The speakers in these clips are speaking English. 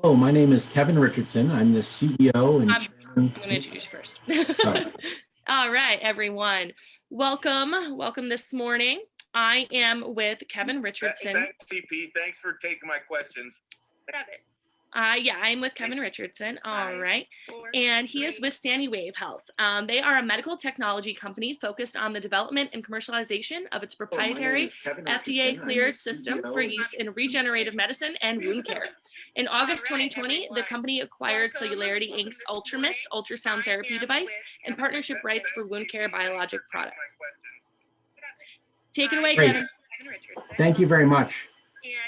Hello, my name is Kevin Richardson. I'm the CEO and I'm chairman. going to introduce you first. Sorry. All right, everyone. Welcome this morning. I am with Kevin Richardson. Thanks, CP. Thanks for taking my questions. Grab it. Yeah, I'm with Kevin Richardson. All right. And he is with Sanuwave Health. They are a medical technology company focused on the development and commercialization of its proprietary FDA-cleared system for use in regenerative medicine and wound care. In August 2020, the company acquired Celularity Inc.'s UltraMist ultrasound therapy device and partnership rights for wound care biologic products. Take it away, Great. Kevin. Thank you very much.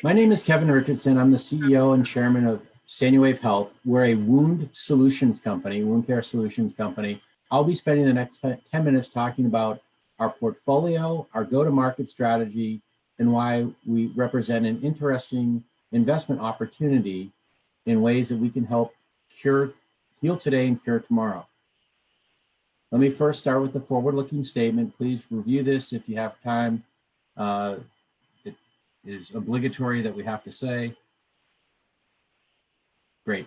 My name is Kevin Richardson. I'm the CEO and chairman of Sanuwave Health. We're a wound solutions company, wound care solutions company. I'll be spending the next 10 minutes talking about our portfolio, our go-to-market strategy, and why we represent an interesting investment opportunity in ways that we can help heal today and cure tomorrow. Let me first start with the forward-looking statement. Please review this if you have time. It is obligatory that we have to say. Great.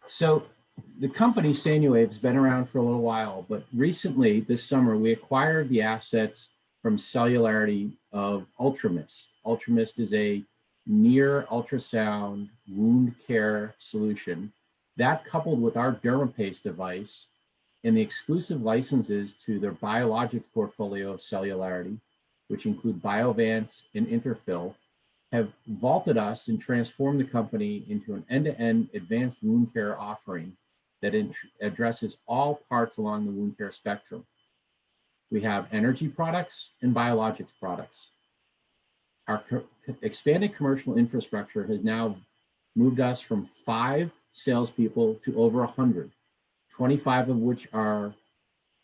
So the company Sanuwave has been around for a little while, but recently this summer we acquired the assets from Celularity of UltraMist. UltraMist is a near ultrasound wound care solution that, coupled with our DermaPaste device and the exclusive licenses to their biologics portfolio of Celularity, which include Biovance and Interfill, have vaulted us and transformed the company into an end-to-end advanced wound care offering that addresses all parts along the wound care spectrum. We have energy products and biologics products. Our expanded commercial infrastructure has now moved us from 5 salespeople to over 100, 25 of which are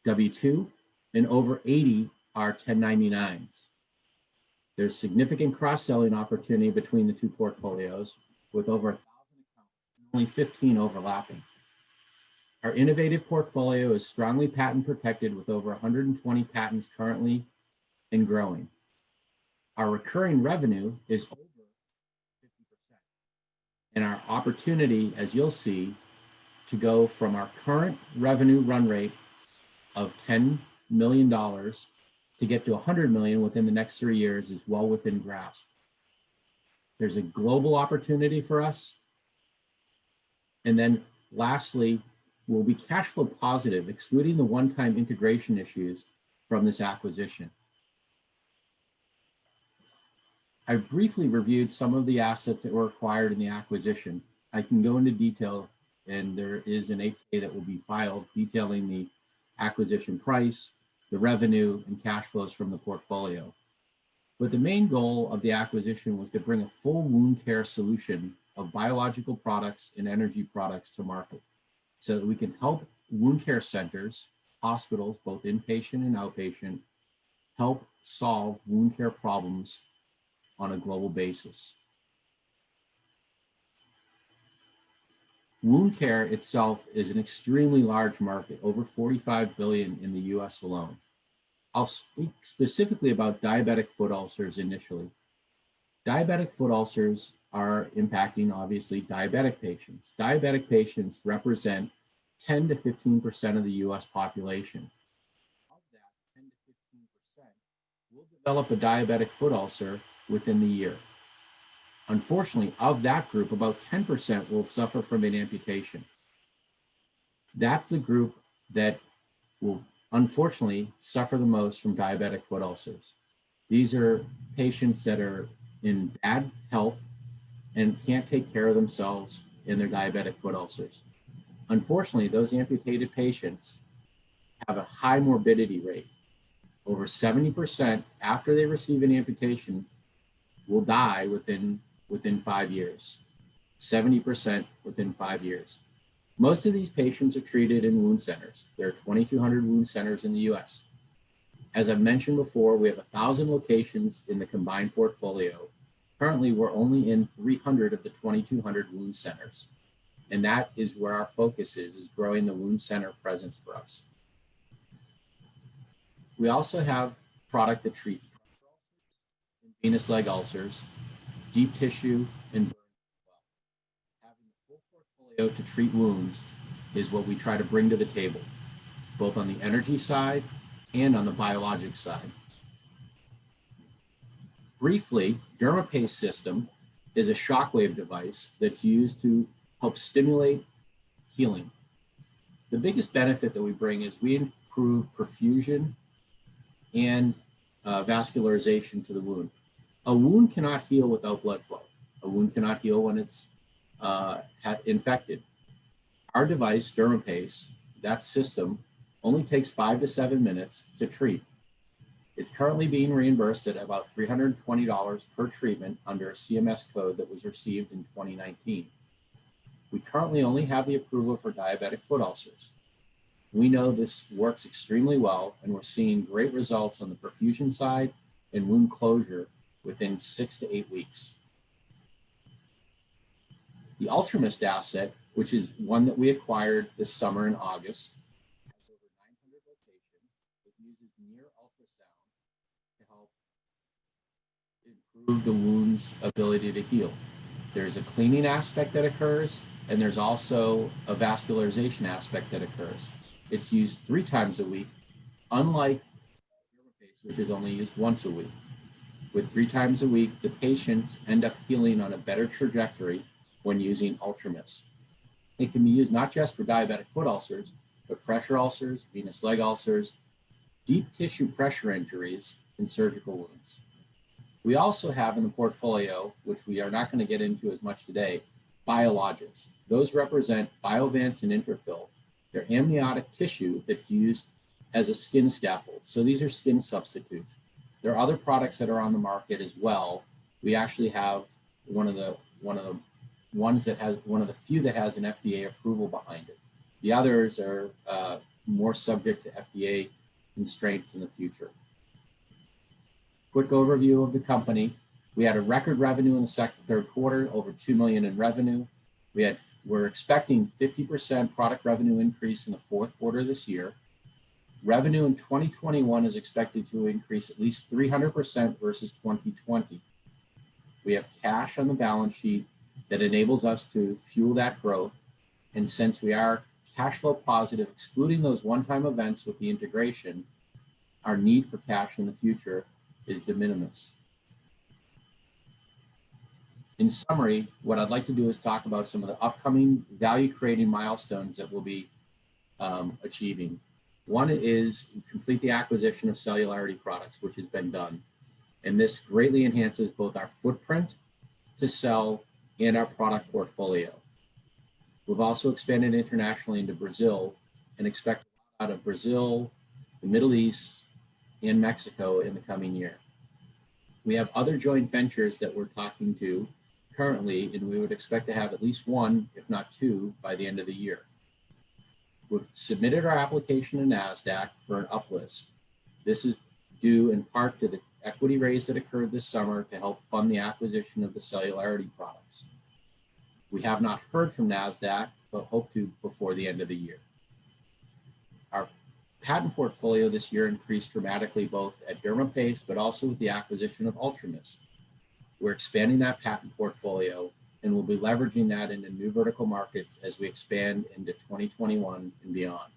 W-2 and over 80 are 1099s. There's significant cross-selling opportunity between the two portfolios with over 1,000 accounts and only 15 overlapping. Our innovative portfolio is strongly patent protected with over 120 patents currently and growing. Our recurring revenue is over 50%. And our opportunity, as you'll see, to go from our current revenue run rate of $10 million to get to 100 million within the next 3 years is well within grasp. There's a global opportunity for us. And then lastly, we'll be cash flow positive, excluding the one-time integration issues from this acquisition. I've briefly reviewed some of the assets that were acquired in the acquisition. I can go into detail, and there is an 8K that will be filed detailing the acquisition price, the revenue and cash flows from the portfolio. But the main goal of the acquisition was to bring a full wound care solution of biological products and energy products to market so that we can help wound care centers, hospitals, both inpatient and outpatient, help solve wound care problems on a global basis. Wound care itself is an extremely large market, over 45 billion in the US alone. I'll speak specifically about diabetic foot ulcers initially. Diabetic foot ulcers are impacting, obviously, diabetic patients. Diabetic patients represent 10 to 15% of the US population. Of that 10 to 15% will develop a diabetic foot ulcer within the year. Unfortunately, of that group, about 10% will suffer from an amputation. That's a group that will unfortunately suffer the most from diabetic foot ulcers. These are patients that are in bad health and can't take care of themselves in their diabetic foot ulcers. Unfortunately, those amputated patients have a high morbidity rate. Over 70% after they receive an amputation will die within 5 years. 70% within 5 years. Most of these patients are treated in wound centers. There are 2,200 wound centers in the US. As I've mentioned before, we have 1,000 locations in the combined portfolio. Currently, we're only in 300 of the 2,200 wound centers. And that is where our focus is growing the wound center presence for us. We also have product that treats venous leg ulcers, deep tissue, and burns as well. Having the full portfolio to treat wounds is what we try to bring to the table, both on the energy side and on the biologic side. Briefly, DermaPace system is a shockwave device that's used to help stimulate healing. The biggest benefit that we bring is we improve perfusion and vascularization to the wound. A wound cannot heal without blood flow. A wound cannot heal when it's infected. Our device, DermaPace, that system only takes 5 to 7 minutes to treat. It's currently being reimbursed at about $320 per treatment under a CMS code that was received in 2019. We currently only have the approval for diabetic foot ulcers. We know this works extremely well, and we're seeing great results on the perfusion side and wound closure within 6 to 8 weeks. The UltraMist asset, which is one that we acquired this summer in August, has over 900 locations. It uses near ultrasound to help improve the wound's ability to heal. There's a cleaning aspect that occurs, and there's also a vascularization aspect that occurs. It's used 3 times a week, unlike DermaPace, which is only used once a week. With 3 times a week, the patients end up healing on a better trajectory when using UltraMist. It can be used not just for diabetic foot ulcers, but pressure ulcers, venous leg ulcers, deep tissue pressure injuries, and surgical wounds. We also have in the portfolio, which we are not going to get into as much today, biologics. Those represent Biovance and Interfil. They're amniotic tissue that's used as a skin scaffold. So these are skin substitutes. There are other products that are on the market as well. We actually have one of the few that has an FDA approval behind it. The others are more subject to FDA constraints in the future. Quick overview of the company. We had a record revenue in the third quarter, over $2 million in revenue. We're expecting 50% product revenue increase in the fourth quarter this year. Revenue in 2021 is expected to increase at least 300% versus 2020. We have cash on the balance sheet that enables us to fuel that growth. And since we are cash flow positive, excluding those one-time events with the integration, our need for cash in the future is de minimis. In summary, what I'd like to do is talk about some of the upcoming value-creating milestones that we'll be achieving. One is complete the acquisition of Cellularity products, which has been done. And this greatly enhances both our footprint to sell and our product portfolio. We've also expanded internationally into Brazil and expect out of Brazil, the Middle East, and Mexico in the coming year. We have other joint ventures that we're talking to currently, and we would expect to have at least 1, if not 2, by the end of the year. We've submitted our application to NASDAQ for an uplist. This is due in part to the equity raise that occurred this summer to help fund the acquisition of the Cellularity products. We have not heard from NASDAQ, but hope to before the end of the year. Our patent portfolio this year increased dramatically, both at DermaPace, but also with the acquisition of UltraMist. We're expanding that patent portfolio, and we'll be leveraging that into new vertical markets as we expand into 2021 and beyond.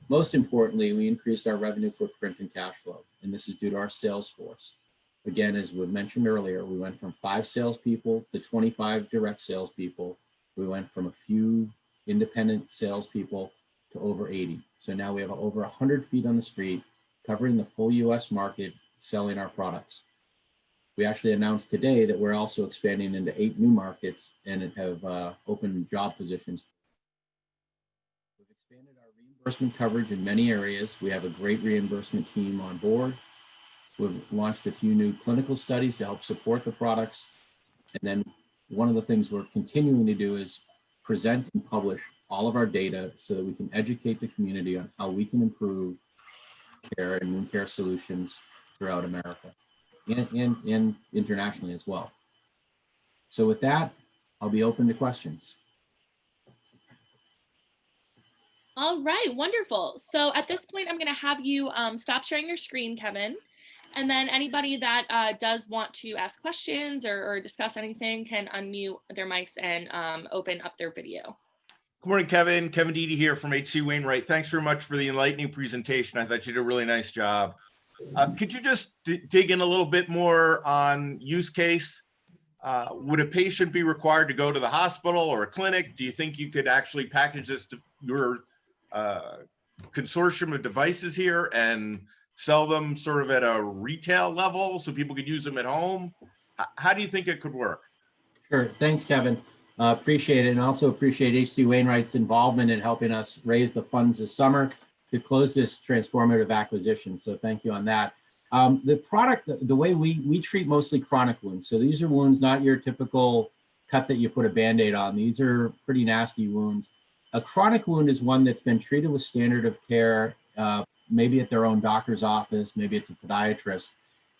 Most importantly, we increased our revenue footprint and cash flow, and this is due to our sales force. Again, as we mentioned earlier, we went from 5 salespeople to 25 direct salespeople. We went from a few independent salespeople to over 80. So now we have over 100 feet on the street covering the full US market, selling our products. We actually announced today that we're also expanding into 8 new markets and have opened job positions. We've expanded our reimbursement coverage in many areas. We have a great reimbursement team on board. We've launched a few new clinical studies to help support the products. And then one of the things we're continuing to do is present and publish all of our data so that we can educate the community on how we can improve care and wound care solutions throughout America and internationally as well. So with that, I'll be open to questions. All right, wonderful. So at this point, I'm going to have you stop sharing your screen, Kevin. And then anybody that does want to ask questions or discuss anything can unmute their mics and open up their video. Good morning, Kevin. Kevin Deedy here from H.C. Wainwright. Thanks very much for the enlightening presentation. I thought you did a really nice job. Could you just dig in a little bit more on use case? Would a patient be required to go to the hospital or a clinic? Do you think you could actually package this to your consortium of devices here and sell them sort of at a retail level so people could use them at home? How do you think it could work? Sure. Thanks, Kevin. Appreciate it. And also appreciate H.C. Wainwright's involvement in helping us raise the funds this summer to close this transformative acquisition. So thank you on that. The product, the way we treat mostly chronic wounds. So these are wounds, not your typical cut that you put a Band-Aid on. These are pretty nasty wounds. A chronic wound is one that's been treated with standard of care, maybe at their own doctor's office, maybe it's a podiatrist,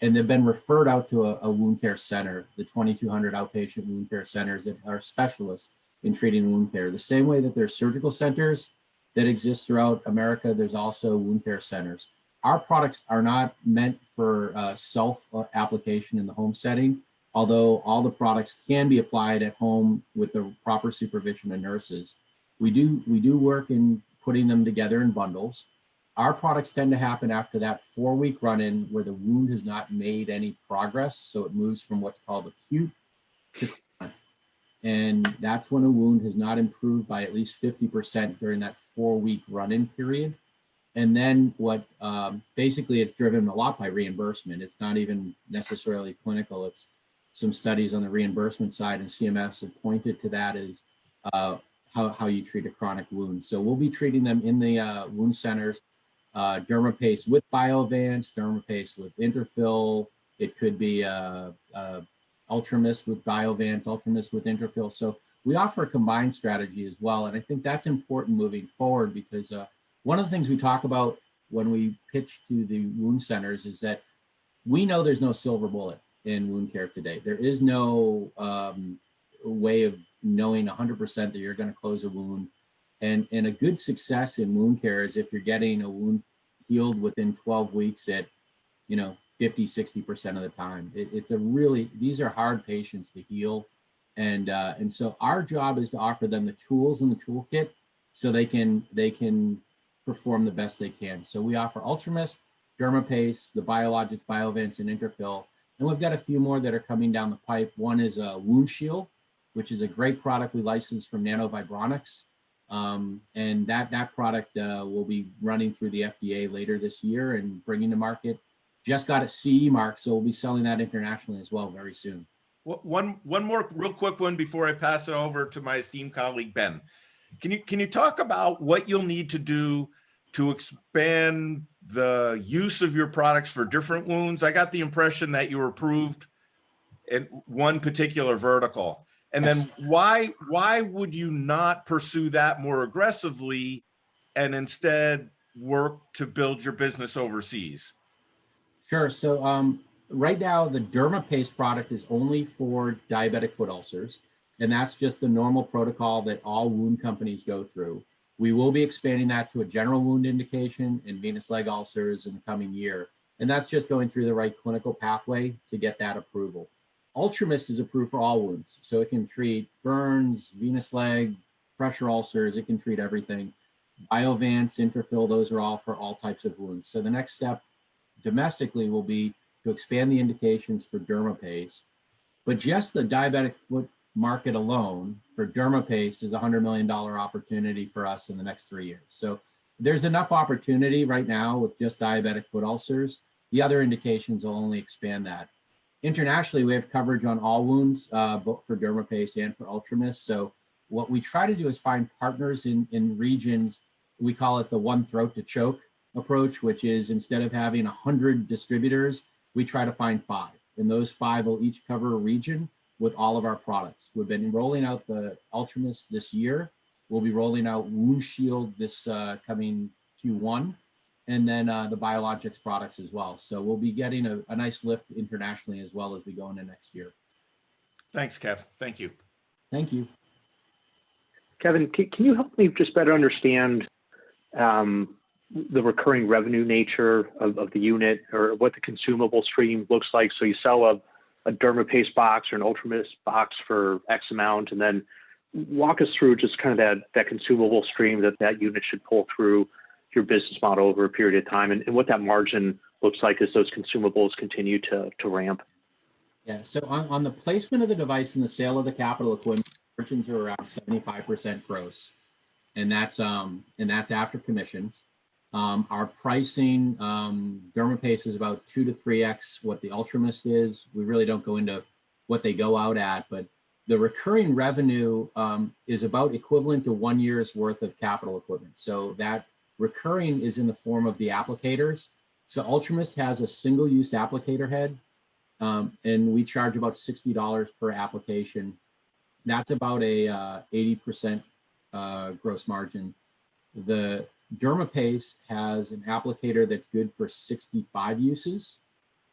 and they've been referred out to a wound care center, the 2,200 outpatient wound care centers that are specialists in treating wound care. The same way that there's surgical centers that exist throughout America, there's also wound care centers. Our products are not meant for self-application in the home setting, although all the products can be applied at home with the proper supervision of nurses. We do work in putting them together in bundles. Our products tend to happen after that 4-week run-in where the wound has not made any progress. So it moves from what's called acute to chronic. And that's when a wound has not improved by at least 50% during that 4-week run-in period. And then what basically it's driven a lot by reimbursement. It's not even necessarily clinical. It's some studies on the reimbursement side, and CMS have pointed to that as how you treat a chronic wound. So we'll be treating them in the wound centers. Dermapaste with Biovance, Dermapaste with Interfill. It could be Ultramist with Biovance, Ultramist with Interfill. So we offer a combined strategy as well. And I think that's important moving forward because one of the things we talk about when we pitch to the wound centers is that we know there's no silver bullet in wound care today. There is no way of knowing 100% that you're going to close a wound. And a good success in wound care is if you're getting a wound healed within 12 weeks at, 50, 60% of the time. It's a really, these are hard patients to heal. And so our job is to offer them the tools in the toolkit so they can perform the best they can. So we offer Ultramist, Dermapaste, the Biologics, Biovance, and Interfill. And we've got a few more that are coming down the pipe. One is a Wound Shield, which is a great product we licensed from Nanovibronics. And that product will be running through the FDA later this year and bringing to market. Just got a CE mark, so we'll be selling that internationally as well very soon. One more real quick one before I pass it over to my esteemed colleague, Ben. Can you talk about what you'll need to do to expand the use of your products for different wounds? I got the impression that you were approved in one particular vertical. And then why would you not pursue that more aggressively and instead work to build your business overseas? Sure. So right now, the Dermapaste product is only for diabetic foot ulcers, and that's just the normal protocol that all wound companies go through. We will be expanding that to a general wound indication and venous leg ulcers in the coming year. And that's just going through the right clinical pathway to get that approval. Ultramist is approved for all wounds. So it can treat burns, venous leg, pressure ulcers, it can treat everything. Biovance, Interfill, those are all for all types of wounds. So the next step domestically will be to expand the indications for Dermapaste. But just the diabetic foot market alone for Dermapaste is a $100 million opportunity for us in the next 3 years. So there's enough opportunity right now with just diabetic foot ulcers. The other indications will only expand that. Internationally, we have coverage on all wounds, both for Dermapaste and for Ultramist. So what we try to do is find partners in regions. We call it the one throat to choke approach, which is instead of having 100 distributors, we try to find 5. And those 5 will each cover a region with all of our products. We've been rolling out the Ultramist this year. We'll be rolling out Wound Shield this coming Q1, and then the Biologics products as well. So we'll be getting a nice lift internationally as well as we go into next year. Thanks, Kev. Thank you. Thank you. Kevin, can you help me just better understand the recurring revenue nature of the unit, or what the consumable stream looks like? So you sell a DermaPaste box or an UltraMist box for X amount, and then walk us through just kind of that consumable stream that unit should pull through your business model over a period of time, and what that margin looks like as those consumables continue to ramp. Yeah, so on the placement of the device and the sale of the capital equipment, margins are around 75% gross, and that's after commissions. Our pricing, DermaPaste is about 2 to 3x what the UltraMist is. We really don't go into what they go out at, but the recurring revenue is about equivalent to 1 year's worth of capital equipment. So that recurring is in the form of the applicators. So UltraMist has a single-use applicator head, and we charge about $60 per application. That's about a 80% gross margin. The DermaPaste has an applicator that's good for 65 uses,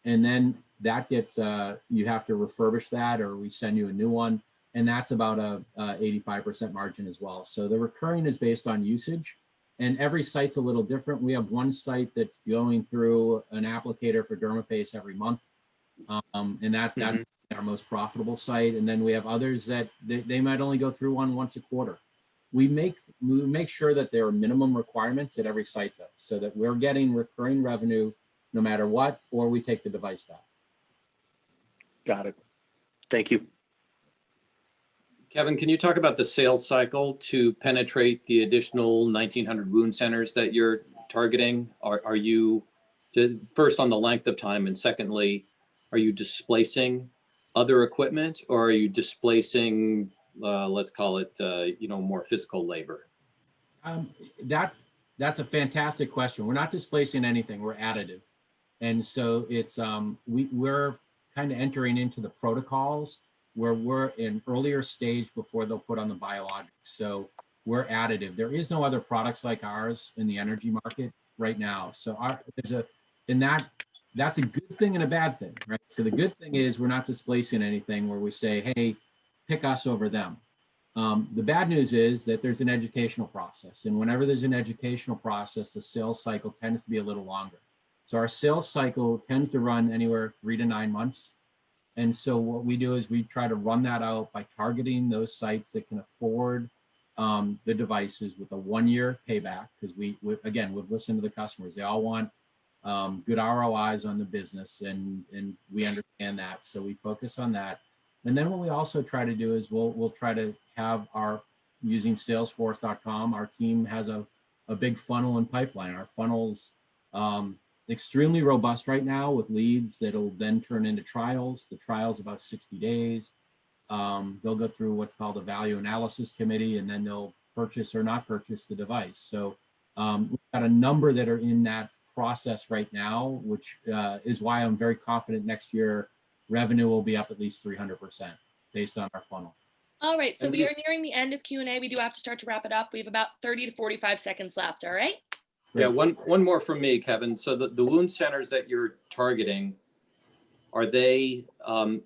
and then that gets you have to refurbish that, or we send you a new one, and that's about a 85% margin as well. So the recurring is based on usage, and every site's a little different. We have one site that's going through an applicator for DermaPaste every month, and that's our most profitable site. And then we have others that they might only go through one once a quarter. We make sure that there are minimum requirements at every site, though, so that we're getting recurring revenue no matter what, or we take the device back. Got it. Thank you. Kevin, can you talk about the sales cycle to penetrate the additional 1,900 wound centers that you're targeting? Are you, first, on the length of time, and secondly, are you displacing other equipment, or are you displacing, let's call it, more physical labor? That's a fantastic question. We're not displacing anything. We're additive, and so it's we're kind of entering into the protocols where we're in earlier stage before they'll put on the biologics. So we're additive. There is no other products like ours in the energy market right now. So that's a good thing and a bad thing, right? So the good thing is we're not displacing anything where we say, hey, pick us over them. The bad news is that there's an educational process, and whenever there's an educational process, the sales cycle tends to be a little longer. So our sales cycle tends to run anywhere 3 to 9 months. And so what we do is we try to run that out by targeting those sites that can afford the devices with a 1-year payback, because we've listened to the customers. They all want good ROIs on the business, and we understand that. So we focus on that. And then what we also try to do is we'll try to have using Salesforce.com, our team has a big funnel and pipeline. Our funnel's extremely robust right now with leads that'll then turn into trials. The trial's about 60 days. They'll go through what's called a value analysis committee, and then they'll purchase or not purchase the device. So we've got a number that are in that process right now, which is why I'm very confident next year revenue will be up at least 300% based on our funnel. All right, so we are nearing the end of Q&A. We do have to start to wrap it up. We have about 30 to 45 seconds left, all right? Yeah, one more from me, Kevin. So the wound centers that you're targeting, are they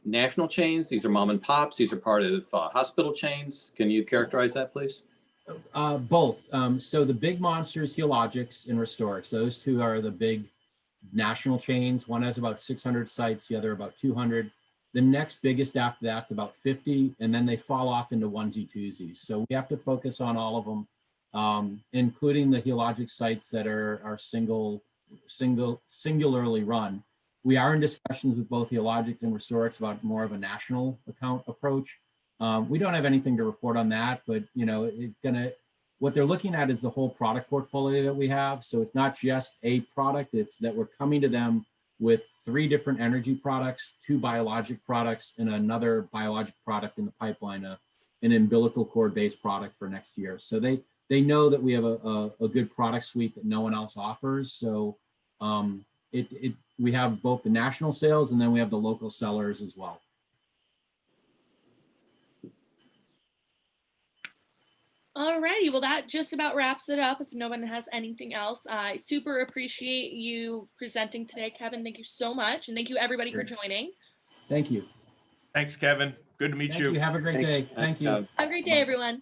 national chains? These are mom and pops? These are part of hospital chains? Can you characterize that, please? Both. So the big monsters, Healogics and Restorix, those two are the big national chains. One has about 600 sites, the other about 200. The next biggest after that's about 50, and then they fall off into onesie twosies. So we have to focus on all of them, including the Healogic sites that are singularly run. We are in discussions with both Healogics and Restorix about more of a national account approach. We don't have anything to report on that, but what they're looking at is the whole product portfolio that we have. So it's not just a product, it's that we're coming to them with 3 different energy products, 2 biologic products, and another biologic product in the pipeline, an umbilical cord based product for next year. So they know that we have a good product suite that no one else offers. So we have both the national sales, and then we have the local sellers as well. All righty, well, that just about wraps it up. If no one has anything else, I super appreciate you presenting today, Kevin. Thank you so much. And thank you, everybody, for joining. Thank you. Thanks, Kevin. Good to meet you. Have a great day. Thank you. Have a great day, everyone.